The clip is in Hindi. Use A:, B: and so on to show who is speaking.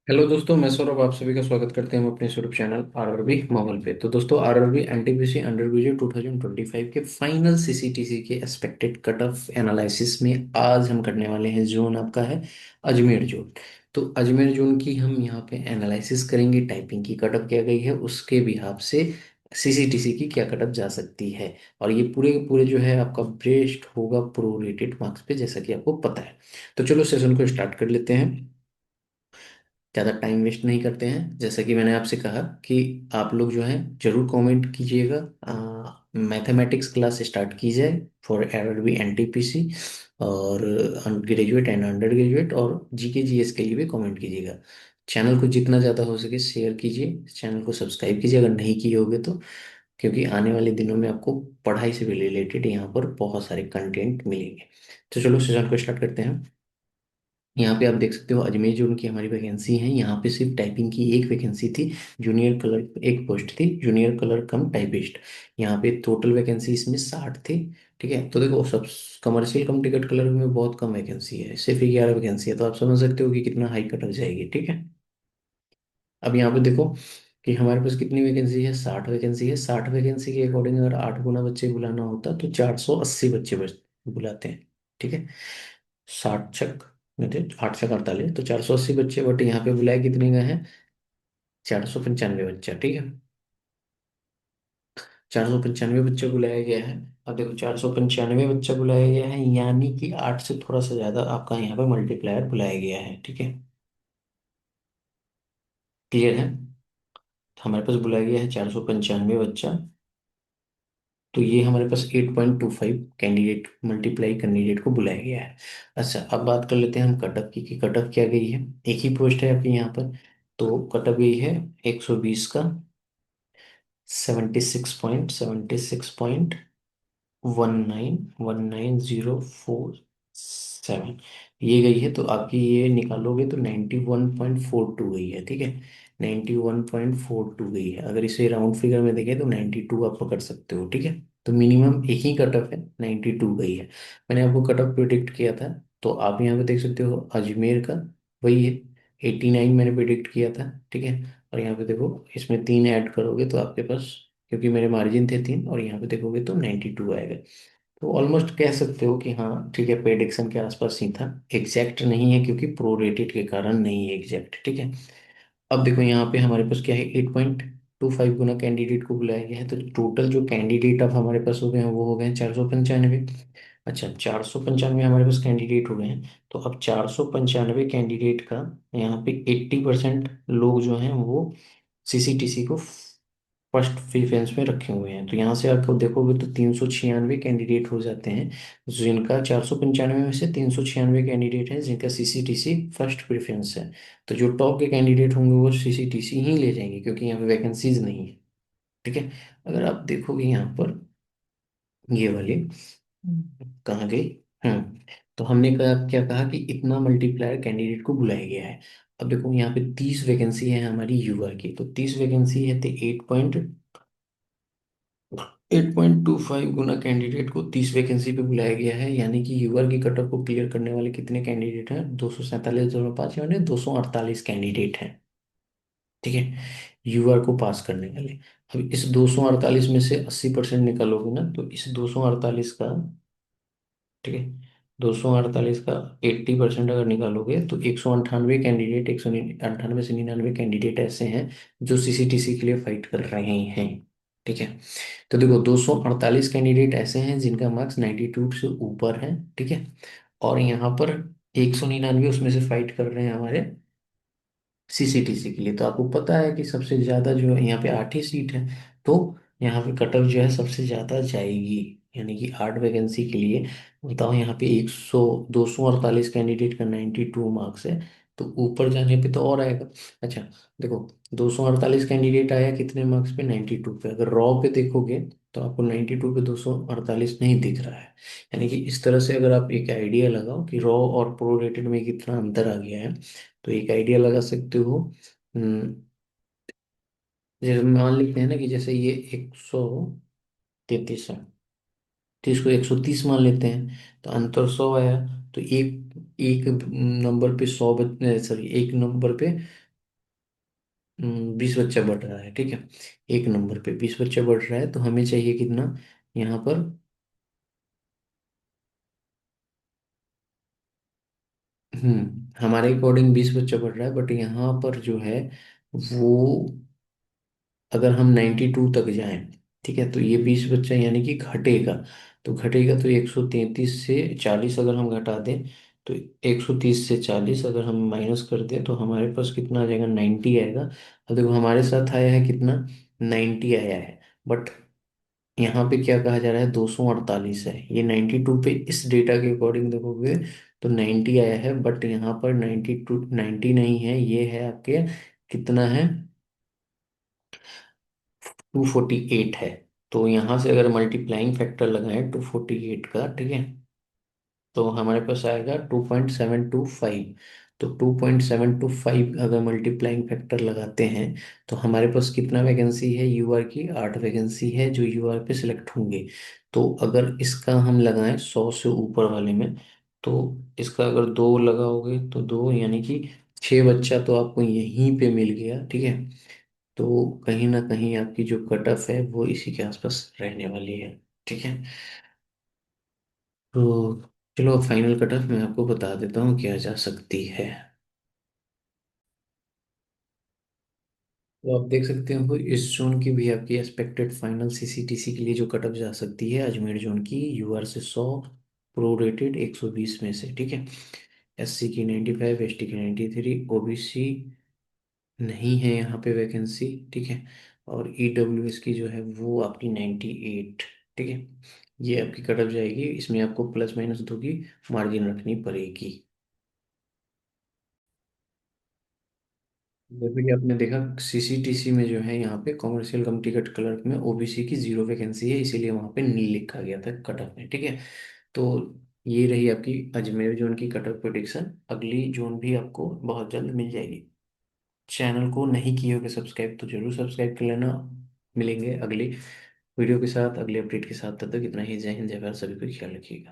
A: हेलो दोस्तों, मैं सौरभ आप सभी का स्वागत करते हैं हम अपने यूट्यूब चैनल आरआरबी माहौल पे। तो दोस्तों, आरआरबी एनटीपीसी अंडर ग्रेजुएट 2025 के फाइनल सीसीटीसी के एक्सपेक्टेड कट ऑफ एनालिसिस में आज हम करने वाले हैं। जोन आपका है अजमेर जोन। तो अजमेर जोन की हम यहाँ पे एनालिसिस करेंगे, टाइपिंग की कट ऑफ क्या गई है उसके बिहाफ से सीसीटीसी की क्या कट ऑफ जा सकती है। और ये पूरे के पूरे जो है आपका बेस्ड होगा प्रोरेटेड मार्क्स पे, जैसा कि आपको पता है। तो चलो सेशन को स्टार्ट कर लेते हैं, ज़्यादा टाइम वेस्ट नहीं करते हैं। जैसा कि मैंने आपसे कहा कि आप लोग जो है जरूर कमेंट कीजिएगा। मैथमेटिक्स क्लास स्टार्ट की जाए फॉर आरआरबी एनटीपीसी, और ग्रेजुएट एंड अंडर ग्रेजुएट, और जीके जीएस के लिए भी कमेंट कीजिएगा। चैनल को जितना ज़्यादा हो सके शेयर कीजिए, चैनल को सब्सक्राइब कीजिए अगर नहीं किए होगे तो, क्योंकि आने वाले दिनों में आपको पढ़ाई से भी रिलेटेड यहाँ पर बहुत सारे कंटेंट मिलेंगे। तो चलो सेशन को स्टार्ट करते हैं। यहाँ पे आप देख सकते हो अजमेर जोन की हमारी वैकेंसी है। यहाँ पे सिर्फ टाइपिंग की एक वैकेंसी थी, जूनियर कलर एक पोस्ट थी, जूनियर कलर कम टाइपिस्ट। यहाँ पे टोटल वैकेंसी इसमें 60 थी। ठीक है, तो देखो सब कमर्शियल कम टिकट कलर में बहुत कम वैकेंसी है, सिर्फ 11 वैकेंसी है। तो आप समझ सकते हो कि कितना हाई कट हो जाएगी। ठीक है, अब यहाँ पे देखो कि हमारे पास कितनी वैकेंसी है, 60 वैकेंसी है। 60 वैकेंसी के अकॉर्डिंग अगर 8 गुना बच्चे बुलाना होता तो 480 बच्चे बुलाते हैं। ठीक है, 60 छक नहीं, 8 छक 48, तो 480 बच्चे, बट यहाँ पे बुलाए कितने गए हैं, 495 बच्चा। ठीक है, 495 बच्चा बुलाया गया है। अब देखो 495 बच्चा बुलाया गया है, यानी कि 8 से थोड़ा सा ज्यादा आपका यहाँ पे मल्टीप्लायर बुलाया गया है। ठीक है, क्लियर है। हमारे पास बुलाया गया है 495 बच्चा, तो ये हमारे पास 8.25 कैंडिडेट मल्टीप्लाई कैंडिडेट को बुलाया गया है। अच्छा, अब बात कर लेते हैं हम कटअप की, कि कटअप क्या गई है। एक ही पोस्ट है आपकी यहाँ पर, तो कटअप गई है 120 का 76.19047 ये गई है। तो आपकी ये निकालोगे तो 91.42 गई है। ठीक है, 91.42 गई है। अगर इसे राउंड फिगर में देखें तो 92 आप पकड़ सकते हो। ठीक है, तो मिनिमम एक ही कट ऑफ है, 92 गई है। मैंने आपको कट ऑफ प्रिडिक्ट किया था, तो आप यहाँ पे देख सकते हो अजमेर का वही है, 89 मैंने प्रिडिक्ट किया था। ठीक है, और यहाँ पे देखो इसमें 3 ऐड करोगे तो आपके पास, क्योंकि मेरे मार्जिन थे 3, और यहाँ पे देखोगे तो 92 आएगा। तो ऑलमोस्ट कह सकते हो कि हाँ ठीक है, प्रेडिक्शन के आसपास ही था। एग्जैक्ट नहीं है क्योंकि प्रोरेटेड के कारण नहीं है एग्जैक्ट। ठीक है, अब देखो यहाँ पे हमारे पास क्या है, 8.25 गुना कैंडिडेट को बुलाया गया है। तो टोटल जो कैंडिडेट अब हमारे पास हो गए हैं वो हो गए हैं 495। अच्छा, 495 हमारे पास कैंडिडेट हो गए हैं। तो अब 495 कैंडिडेट का यहाँ पे 80% लोग जो हैं वो सीसीटीसी को फर्स्ट प्रेफरेंस में रखे हुए हैं। तो यहाँ से आपको देखोगे तो 396 कैंडिडेट हो जाते हैं, जिनका 495 में से 396 कैंडिडेट हैं जिनका सीसीटीसी फर्स्ट प्रेफरेंस है। तो जो टॉप के कैंडिडेट होंगे वो सीसीटीसी ही ले जाएंगे, क्योंकि यहाँ पे वैकेंसीज नहीं है। ठीक है, अगर आप देखोगे यहाँ पर ये वाली कहाँ गई, हम्म, तो हमने कहा क्या कहा कि इतना मल्टीप्लायर कैंडिडेट को बुलाया गया है। अब देखो यहाँ पे 30 वैकेंसी है हमारी युवा की, तो 30 वैकेंसी है तो 8.25 गुना कैंडिडेट को 30 वैकेंसी पे बुलाया गया है, यानी कि यूआर की कट ऑफ को क्लियर करने वाले कितने कैंडिडेट हैं, 247.5, यानी 248 कैंडिडेट हैं। ठीक है, यूआर को पास करने वाले। अब इस 248 में से 80% निकालोगे ना, तो इस 248 का, ठीक है, 248 का 80% अगर निकालोगे तो 198 कैंडिडेट, 198 से 99 कैंडिडेट ऐसे हैं जो सीसीटीसी के लिए फाइट कर रहे हैं। ठीक है, तो देखो 248 कैंडिडेट ऐसे हैं जिनका मार्क्स 92 से ऊपर है। ठीक है, और यहाँ पर 199 उसमें से फाइट कर रहे हैं हमारे सीसीटीसी के लिए। तो आपको पता है कि सबसे ज्यादा जो है यहाँ पे 8 ही सीट है, तो यहाँ पे कट ऑफ जो है सबसे ज्यादा जाएगी, यानी कि 8 वैकेंसी के लिए। बताओ यहाँ पे 248 कैंडिडेट का 92 मार्क्स है, तो ऊपर जाने पे तो और आएगा। अच्छा, देखो 248 कैंडिडेट आया कितने मार्क्स पे, 92 पे। अगर रॉ पे देखोगे तो आपको 92 पे 248 नहीं दिख रहा है। यानी कि इस तरह से अगर आप एक आइडिया लगाओ कि रॉ और प्रोरेटेड में कितना अंतर आ गया है, तो एक आइडिया लगा सकते हो। जैसे मान लेते हैं ना कि जैसे ये 133 है, तो इसको 130 मान लेते हैं, तो अंतर 100 आया। तो एक एक नंबर पे 100 सॉरी, एक नंबर पे 20 बच्चा बढ़ रहा है, ठीक है। एक नंबर पे 20 बच्चा बढ़ रहा है, तो हमें चाहिए कितना यहाँ पर। हमारे अकॉर्डिंग 20 बच्चा बढ़ रहा है, बट यहाँ पर जो है वो, अगर हम 92 तक जाएं, ठीक है, तो ये 20 बच्चा यानी कि घटेगा। तो घटेगा तो 133 से 40 अगर हम घटा दें, तो 130 से 40 अगर हम माइनस कर दें, तो हमारे पास कितना आ जाएगा, 90 आएगा। अब देखो हमारे साथ आया है कितना, 90 आया है। बट यहाँ पे क्या कहा जा रहा है, 248 है। ये 92 पे इस डेटा के अकॉर्डिंग देखोगे तो 90 आया है, बट यहाँ पर 92, 90 नहीं है, ये है आपके कितना है, 248 है। तो यहाँ से अगर मल्टीप्लाइंग फैक्टर लगाएं 248 का, ठीक है, तो हमारे पास आएगा 2.725। तो 2.725 अगर मल्टीप्लाइंग फैक्टर लगाते हैं, तो हमारे पास कितना वैकेंसी है, यूआर की 8 वैकेंसी है जो यूआर पे सिलेक्ट होंगे। तो अगर इसका हम लगाएं 100 से ऊपर वाले में, तो इसका अगर दो लगाओगे तो दो, यानी कि 6 बच्चा तो आपको यहीं पे मिल गया, ठीक है। तो कहीं ना कहीं आपकी जो कट ऑफ है वो इसी के आसपास रहने वाली है, ठीक है। तो चलो फाइनल कट ऑफ मैं आपको बता देता हूँ क्या जा सकती है। तो आप देख सकते हो इस जोन की भी आपकी एक्सपेक्टेड फाइनल सीसीटीसी के लिए जो कट ऑफ जा सकती है, अजमेर जोन की यूआर से 100, प्रोरेटेड 120 में से, ठीक है। एससी की 95, एसटी की 93, ओबीसी नहीं है यहाँ पे वैकेंसी, ठीक है। और ईडब्ल्यूएस की जो है वो आपकी 98, ठीक है। ये आपकी कट ऑफ जाएगी, इसमें आपको प्लस माइनस दो की मार्जिन रखनी पड़ेगी। जैसे कि आपने देखा सीसीटीसी में जो है यहाँ पे कॉमर्शियल कम टिकट क्लर्क में ओबीसी की 0 वैकेंसी है, इसीलिए वहाँ पे नील लिखा गया था कट ऑफ में, ठीक है। तो ये रही आपकी अजमेर जोन की कट ऑफ प्रोडिक्शन। अगली जोन भी आपको बहुत जल्द मिल जाएगी। चैनल को नहीं किए होगे सब्सक्राइब तो जरूर सब्सक्राइब कर लेना। मिलेंगे अगली वीडियो के साथ, अगले अपडेट के साथ। तब तक इतना ही। जय हिंद, जय भारत, सभी को ख्याल रखिएगा।